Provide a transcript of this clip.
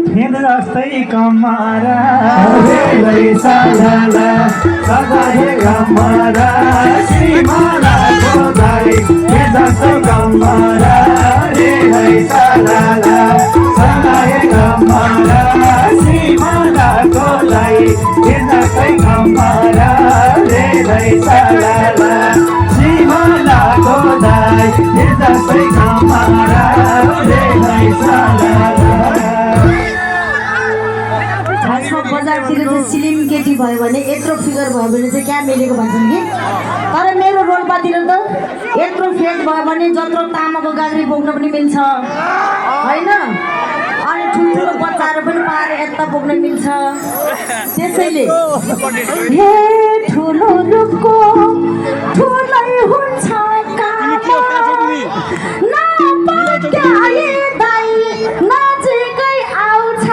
फेद जस्तै कमारा साला सदाले कमारा श्रीमाला खोदाई फेद जस्तै कमारा रे साला सदाले कमारा श्रीमाला खोदाई फेद जस्तै कमारा रे साला श्रीमाला खोदाई फेद जस्तै कमारा रे साला बजारतिर चाहिँ सिलिम केटी भयो भने यत्रो फिगर भयो भने चाहिँ क्या मिलेको भन्छन् कि तर मेरो रोल्पातिर त यत्रो फेट भयो भने जत्रो तामाको गाग्री बोक्न पनि मिल्छ होइन अनि ठुल्ठुलो बच्चाहरू पनि पाएर यता बोक्न मिल्छ त्यसैले हे ठुलो रुखको ठुलै हुन्छ नजिकै आउँछ